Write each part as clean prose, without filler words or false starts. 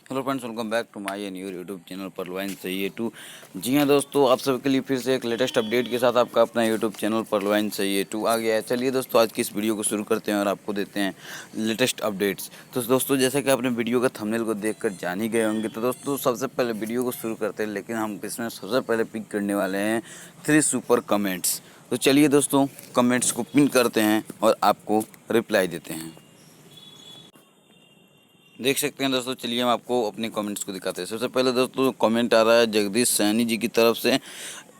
Hello friends, welcome back to my new YouTube channel परलवाइन सही टू। जी हाँ दोस्तों, आप सबके लिए फिर से एक लेटेस्ट अपडेट के साथ आपका अपना यूट्यूब चैनल परलवाइन सही टू आ गया है। चलिए दोस्तों, आज की इस वीडियो को शुरू करते हैं और आपको देते हैं लेटेस्ट अपडेट्स। तो दोस्तों, जैसे कि आपने वीडियो का थंबनेल को देखकर जान ही गए होंगे, तो दोस्तों सबसे पहले वीडियो को शुरू करते हैं, लेकिन हम इसमें सबसे पहले पिक करने वाले हैं 3 सुपर कमेंट्स। तो चलिए दोस्तों, कमेंट्स को पिन करते हैं और आपको रिप्लाई देते हैं। देख सकते हैं दोस्तों, चलिए हम आपको अपने कमेंट्स को दिखाते हैं। सबसे पहले दोस्तों कमेंट आ रहा है जगदीश सैनी जी की तरफ से।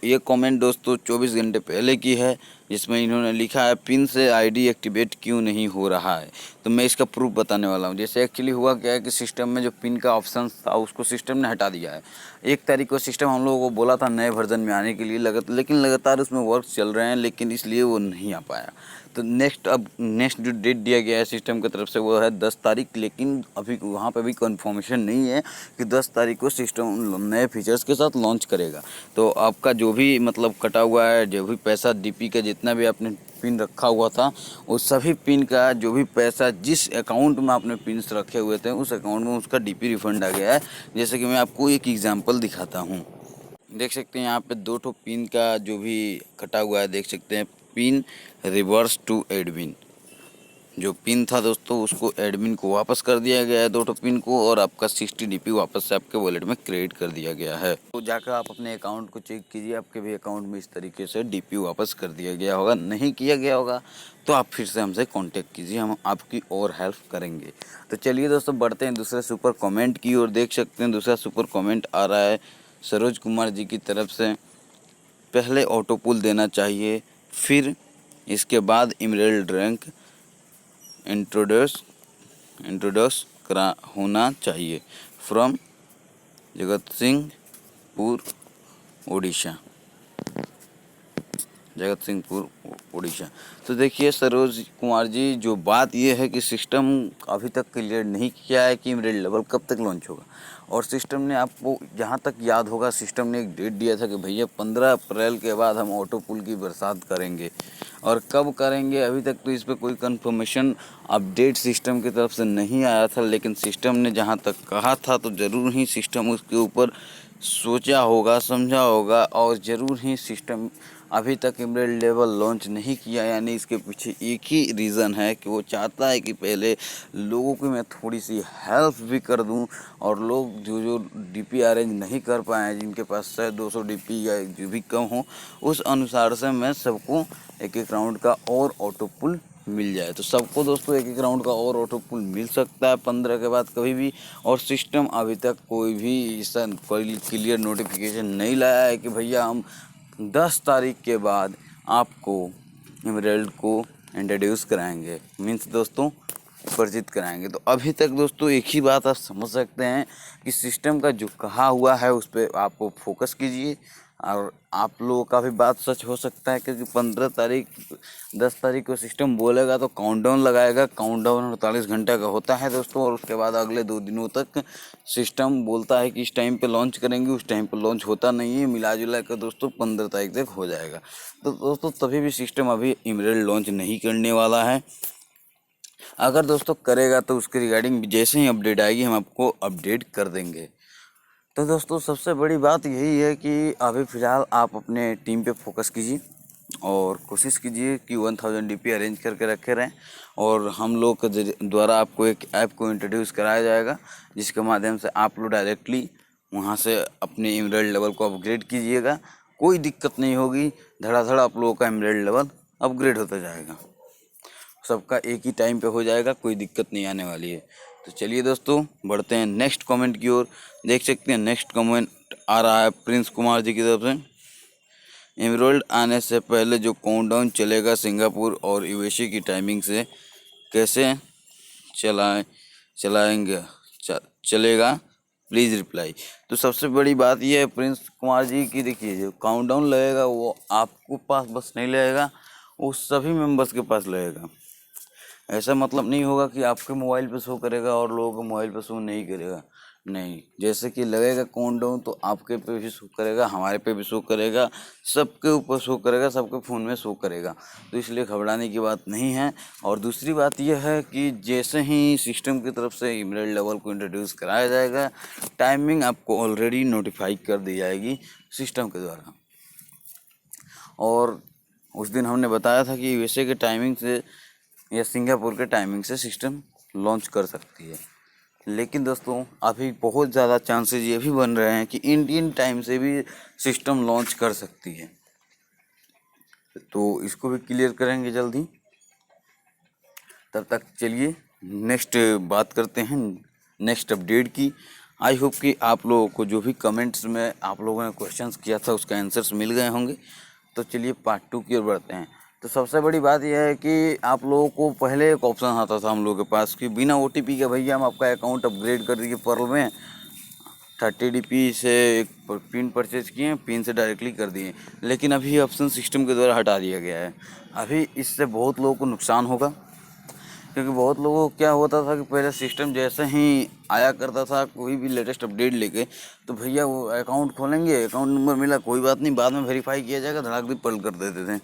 ये कमेंट दोस्तों 24 घंटे पहले की है, जिसमें इन्होंने लिखा है पिन से आईडी एक्टिवेट क्यों नहीं हो रहा है। तो मैं इसका प्रूफ बताने वाला हूँ। जैसे एक्चुअली हुआ क्या है कि सिस्टम में जो पिन का ऑप्शन था उसको सिस्टम ने हटा दिया है। 1 तारीख को सिस्टम हम लोगों को बोला था नए वर्जन में आने के लिए, लेकिन लगातार उसमें वर्क चल रहे हैं, लेकिन इसलिए वो नहीं आ पाया। तो नेक्स्ट जो डेट दिया गया है सिस्टम की तरफ से वो है 10 तारीख, लेकिन अभी वहाँ पे भी कंफर्मेशन नहीं है कि 10 तारीख को सिस्टम नए फीचर्स के साथ लॉन्च करेगा। तो आपका जो भी मतलब कटा हुआ है, जो भी पैसा डीपी का जितना भी आपने पिन रखा हुआ था, उस सभी पिन का जो भी पैसा जिस अकाउंट में आपने पिन्स रखे हुए थे उस अकाउंट में उसका डीपी रिफंड आ गया है। जैसे कि मैं आपको एक एग्जांपल दिखाता हूँ। देख सकते हैं यहाँ पे 2 ठो पिन का जो भी कटा हुआ है, देख सकते हैं पिन रिवर्स टू एडमिन। जो पिन था दोस्तों उसको एडमिन को वापस कर दिया गया है 2 ठो पिन को, और आपका 60 डीपी वापस से आपके वॉलेट में क्रेडिट कर दिया गया है। तो जाकर आप अपने अकाउंट को चेक कीजिए, आपके भी अकाउंट में इस तरीके से डीपी वापस कर दिया गया होगा। नहीं किया गया होगा तो आप फिर से हमसे कॉन्टेक्ट कीजिए, हम आपकी और हेल्प करेंगे। तो चलिए दोस्तों, बढ़ते हैं दूसरे सुपर कमेंट की ओर। देख सकते हैं दूसरा सुपर कमेंट आ रहा है सरोज कुमार जी की तरफ से। पहले ऑटो पुल देना चाहिए, फिर इसके बाद इमरल्ड रैंक इंट्रोड्यूस इंट्रोड्यूस करा होना चाहिए। फ्रॉम जगत सिंहपुर उड़ीसा। जगत सिंहपुर उड़ीसा। तो देखिए सरोज कुमार जी, जो बात ये है कि सिस्टम अभी तक क्लियर नहीं किया है कि इमरल्ड लेवल कब तक लॉन्च होगा। और सिस्टम ने, आपको जहाँ तक याद होगा, सिस्टम ने एक डेट दिया था कि भैया 15 अप्रैल के बाद हम ऑटो पुल की बरसात करेंगे। और कब करेंगे अभी तक तो इस पर कोई कंफर्मेशन अपडेट सिस्टम की तरफ से नहीं आया था, लेकिन सिस्टम ने जहाँ तक कहा था तो ज़रूर ही सिस्टम उसके ऊपर सोचा होगा, समझा होगा, और ज़रूर ही सिस्टम अभी तक इमरल्ड लेवल लॉन्च नहीं किया। यानी इसके पीछे एक ही रीज़न है कि वो चाहता है कि पहले लोगों की मैं थोड़ी सी हेल्प भी कर दूं, और लोग जो जो डीपी अरेंज नहीं कर पाए हैं, जिनके पास 100-200 डीपी या जो भी कम हो, उस अनुसार से मैं सबको एक एक राउंड का और ऑटो पुल मिल जाए। तो सबको दोस्तों एक एक राउंड का और ऑटो पुल मिल सकता है 15 के बाद कभी भी। और सिस्टम अभी तक कोई भी ऐसा कोई क्लियर नोटिफिकेशन नहीं लाया है कि भैया हम 10 तारीख के बाद आपको इमरल्ड को इंट्रोड्यूस कराएंगे, मीन्स दोस्तों परिचित कराएंगे। तो अभी तक दोस्तों एक ही बात आप समझ सकते हैं कि सिस्टम का जो कहा हुआ है उस पर आप फोकस कीजिए। और आप लोगों का भी बात सच हो सकता है, क्योंकि 15 तारीख 10 तारीख को सिस्टम बोलेगा तो काउंटडाउन लगाएगा। काउंटडाउन 48 घंटे का होता है दोस्तों, और उसके बाद अगले 2 दिनों तक सिस्टम बोलता है कि इस टाइम पे लॉन्च करेंगे, उस टाइम पे लॉन्च होता नहीं है। मिला जुला कर दोस्तों 15 तारीख तक हो जाएगा। तो दोस्तों तभी भी सिस्टम अभी इमरल्ड लॉन्च नहीं करने वाला है। अगर दोस्तों करेगा तो उसके रिगार्डिंग जैसे ही अपडेट आएगी हम आपको अपडेट कर देंगे। तो दोस्तों सबसे बड़ी बात यही है कि अभी फ़िलहाल आप अपने टीम पे फोकस कीजिए और कोशिश कीजिए कि 1000 डीपी अरेंज करके रखे रहें। और हम लोग के द्वारा आपको एक ऐप को इंट्रोड्यूस कराया जाएगा, जिसके माध्यम से आप लोग डायरेक्टली वहाँ से अपने इमरल्ड लेवल को अपग्रेड कीजिएगा। कोई दिक्कत नहीं होगी, धड़ाधड़ आप लोगों का इमरल्ड लेवल अपग्रेड होता जाएगा। सबका एक ही टाइम पे हो जाएगा, कोई दिक्कत नहीं आने वाली है। तो चलिए दोस्तों, बढ़ते हैं नेक्स्ट कमेंट की ओर। देख सकते हैं नेक्स्ट कमेंट आ रहा है प्रिंस कुमार जी की तरफ से। एमरोल्ड आने से पहले जो काउंटडाउन चलेगा सिंगापुर और यूएसए की टाइमिंग से, कैसे चलाएंगे चलेगा, प्लीज़ रिप्लाई। तो सबसे बड़ी बात यह है प्रिंस कुमार जी की, देखिए जो काउंटडाउन लगेगा वो आपको पास बस नहीं लगेगा, वो सभी मेंबर्स के पास लगेगा। ऐसा मतलब नहीं होगा कि आपके मोबाइल पे शो करेगा और लोगों के मोबाइल पे शो नहीं करेगा, नहीं। जैसे कि लगेगा काउंटडाउन तो आपके पे भी शो करेगा, हमारे पे भी शो करेगा, सबके ऊपर शो करेगा, सबके फ़ोन में शो करेगा। तो इसलिए घबराने की बात नहीं है। और दूसरी बात यह है कि जैसे ही सिस्टम की तरफ से इमेल लेवल को इंट्रोड्यूस कराया जाएगा, टाइमिंग आपको ऑलरेडी नोटिफाई कर दी जाएगी सिस्टम के द्वारा। और उस दिन हमने बताया था कि यूएसए के टाइमिंग से या सिंगापुर के टाइमिंग से सिस्टम लॉन्च कर सकती है। लेकिन दोस्तों अभी बहुत ज़्यादा चांसेस ये भी बन रहे हैं कि इंडियन टाइम से भी सिस्टम लॉन्च कर सकती है। तो इसको भी क्लियर करेंगे जल्दी। तब तक चलिए नेक्स्ट बात करते हैं नेक्स्ट अपडेट की। आई होप कि आप लोगों को जो भी कमेंट्स में आप लोगों ने क्वेश्चंस किया था उसका आंसर्स मिल गए होंगे। तो चलिए पार्ट 2 की ओर बढ़ते हैं। तो सबसे बड़ी बात यह है कि आप लोगों को पहले एक ऑप्शन आता था हम लोगों के पास कि बिना OTP के भैया हम आपका अकाउंट अपग्रेड कर दिए पर्ल में, 30 DP से एक पिन परचेज किए, पिन से डायरेक्टली कर दिए। लेकिन अभी ऑप्शन सिस्टम के द्वारा हटा दिया गया है। अभी इससे बहुत लोगों को नुकसान होगा, क्योंकि बहुत लोगों को क्या होता था कि पहले सिस्टम जैसे ही आया करता था कोई भी लेटेस्ट अपडेट लेके, तो भैया वो अकाउंट खोलेंगे, अकाउंट नंबर मिला कोई बात नहीं, बाद में वेरीफाई किया जाएगा, धड़ाक दी पल कर देते थे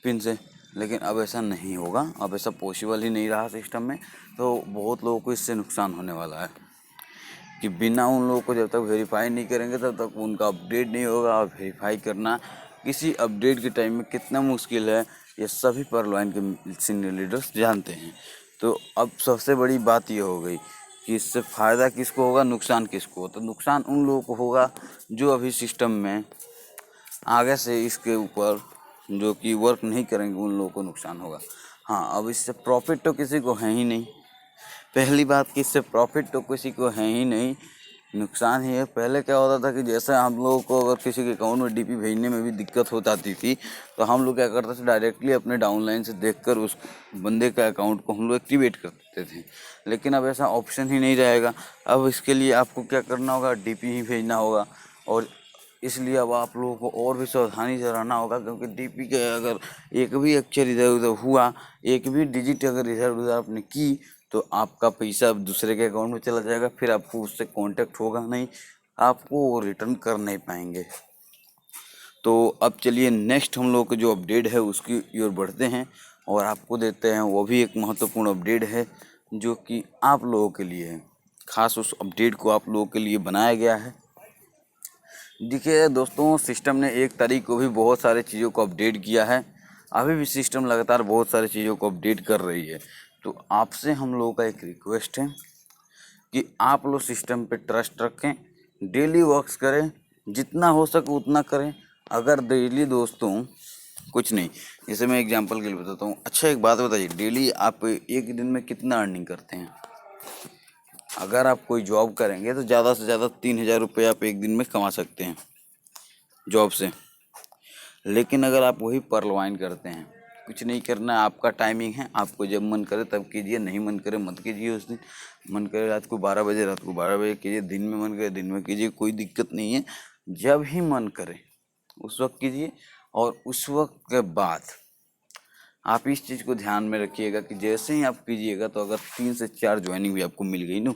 पिन से। लेकिन अब ऐसा नहीं होगा, अब ऐसा पॉसिबल ही नहीं रहा सिस्टम में। तो बहुत लोगों को इससे नुकसान होने वाला है कि बिना उन लोगों को जब तक वेरीफाई नहीं करेंगे तब तक उनका अपडेट नहीं होगा। और वेरीफाई करना किसी अपडेट के टाइम में कितना मुश्किल है, ये सभी पर्लवाइन के सीनियर लीडर्स जानते हैं। तो अब सबसे बड़ी बात ये हो गई कि इससे फ़ायदा किसको होगा, नुकसान किसको होगा। तो नुकसान उन लोगों को होगा जो अभी सिस्टम में आगे से इसके ऊपर जो कि वर्क नहीं करेंगे, उन लोगों को नुकसान होगा। हाँ, अब इससे प्रॉफिट तो किसी को है ही नहीं। पहली बात कि इससे प्रॉफिट तो किसी को है ही नहीं, नुकसान ही है। पहले क्या होता था कि जैसे हम लोगों को अगर किसी के अकाउंट में DP भेजने में भी दिक्कत हो जाती थी, तो हम लोग क्या करते थे, डायरेक्टली अपने डाउनलाइन से देखकर उस बंदे का अकाउंट को हम लोग एक्टिवेट कर देते थे। लेकिन अब ऐसा ऑप्शन ही नहीं रहेगा। अब इसके लिए आपको क्या करना होगा, DP ही भेजना होगा। और इसलिए अब आप लोगों को और भी सावधानी से रहना होगा, क्योंकि DP के अगर एक भी अक्षर इधर उधर हुआ, एक भी डिजिट अगर इधर उधर आपने की, तो आपका पैसा अब दूसरे के अकाउंट में चला जाएगा। फिर आपको उससे कांटेक्ट होगा नहीं, आपको वो रिटर्न कर नहीं पाएंगे। तो अब चलिए नेक्स्ट हम लोग का जो अपडेट है उसकी ओर बढ़ते हैं और आपको देते हैं वो भी एक महत्वपूर्ण अपडेट है जो कि आप लोगों के लिए है। खास उस अपडेट को आप लोगों के लिए बनाया गया है। देखिए दोस्तों, सिस्टम ने 1 तारीख को भी बहुत सारे चीज़ों को अपडेट किया है। अभी भी सिस्टम लगातार बहुत सारी चीज़ों को अपडेट कर रही है। तो आपसे हम लोगों का एक रिक्वेस्ट है कि आप लोग सिस्टम पे ट्रस्ट रखें, डेली वर्क्स करें, जितना हो सके उतना करें। अगर डेली दोस्तों कुछ नहीं, जैसे मैं एग्जांपल के लिए बताता हूँ। अच्छा एक बात बताइए, डेली आप एक दिन में कितना अर्निंग करते हैं? अगर आप कोई जॉब करेंगे तो ज़्यादा से ज़्यादा 3,000 रुपये आप एक दिन में कमा सकते हैं जॉब से। लेकिन अगर आप वही पर्लवाइन करते हैं, कुछ नहीं करना है, आपका टाइमिंग है, आपको जब मन करे तब कीजिए, नहीं मन करे मत कीजिए। उस दिन मन करे रात को 12 बजे, रात को 12 बजे कीजिए, दिन में मन करे दिन में कीजिए, कोई दिक्कत नहीं है। जब ही मन करे उस वक्त कीजिए। और उस वक्त के बाद आप इस चीज़ को ध्यान में रखिएगा कि जैसे ही आप कीजिएगा, तो अगर 3 से 4 ज्वाइनिंग भी आपको मिल गई ना,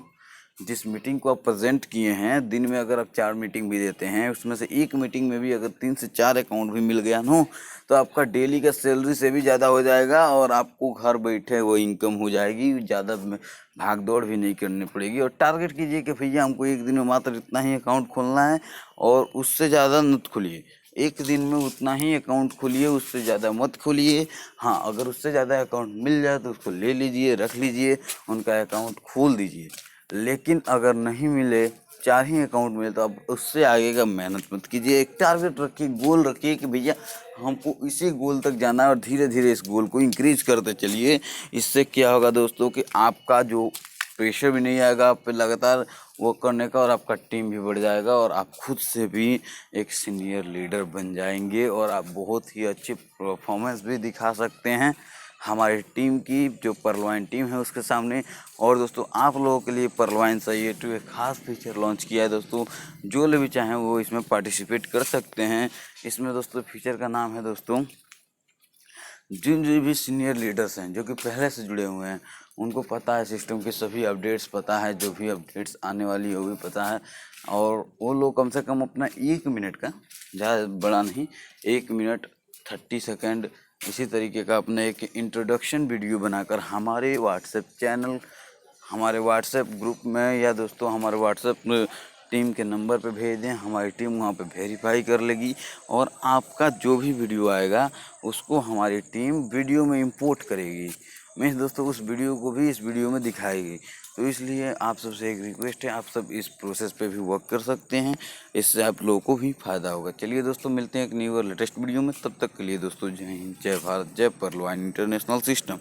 जिस मीटिंग को आप प्रेजेंट किए हैं, दिन में अगर आप 4 मीटिंग भी देते हैं, उसमें से एक मीटिंग में भी अगर 3 से 4 अकाउंट भी मिल गया ना, तो आपका डेली का सैलरी से भी ज़्यादा हो जाएगा और आपको घर बैठे वो इनकम हो जाएगी। ज़्यादा भाग दौड़ भी नहीं करनी पड़ेगी। और टारगेट कीजिए कि भैया हमको एक दिन में मात्र इतना ही अकाउंट खोलना है और उससे ज़्यादा मत खोलिए। एक दिन में उतना ही अकाउंट खोलिए, उससे ज़्यादा मत खोलिए। हाँ, अगर उससे ज़्यादा अकाउंट मिल जाए तो उसको ले लीजिए, रख लीजिए, उनका अकाउंट खोल दीजिए। लेकिन अगर नहीं मिले, 4 ही अकाउंट मिले, तो अब उससे आगे का मेहनत मत कीजिए। एक टारगेट रखिए, गोल रखिए कि भैया हमको इसी गोल तक जाना है और धीरे धीरे इस गोल को इंक्रीज करते चलिए। इससे क्या होगा दोस्तों कि आपका जो प्रेशर भी नहीं आएगा आप पे लगातार वर्क करने का, और आपका टीम भी बढ़ जाएगा और आप खुद से भी एक सीनियर लीडर बन जाएंगे और आप बहुत ही अच्छी परफॉर्मेंस भी दिखा सकते हैं हमारी टीम की, जो पर्लवाइन टीम है उसके सामने। और दोस्तों आप लोगों के लिए पर्लवाइन SI-A2 एक खास फीचर लॉन्च किया है दोस्तों। जो लोग भी चाहें वो इसमें पार्टिसिपेट कर सकते हैं। इसमें दोस्तों फीचर का नाम है दोस्तों जिन जो भी सीनियर लीडर्स हैं जो कि पहले से जुड़े हुए हैं, उनको पता है सिस्टम की सभी अपडेट्स पता है, जो भी अपडेट्स आने वाली है वो भी पता है। और वो लोग कम से कम अपना 1 मिनट का, ज़्यादा बड़ा नहीं, 1 मिनट 30 सेकेंड इसी तरीके का अपना एक इंट्रोडक्शन वीडियो बनाकर हमारे व्हाट्सएप चैनल, हमारे व्हाट्सएप ग्रुप में, या दोस्तों हमारे व्हाट्सएप टीम के नंबर पे भेज दें। हमारी टीम वहाँ पे वेरीफाई कर लेगी और आपका जो भी वीडियो आएगा उसको हमारी टीम वीडियो में इंपोर्ट करेगी। मीन्स दोस्तों उस वीडियो को भी इस वीडियो में दिखाएगी। तो इसलिए आप सबसे एक रिक्वेस्ट है, आप सब इस प्रोसेस पे भी वर्क कर सकते हैं, इससे आप लोगों को भी फ़ायदा होगा। चलिए दोस्तों, मिलते हैं एक न्यू और लेटेस्ट वीडियो में। तब तक के लिए दोस्तों, जय हिंद, जय भारत, जय परलवान इंटरनेशनल सिस्टम।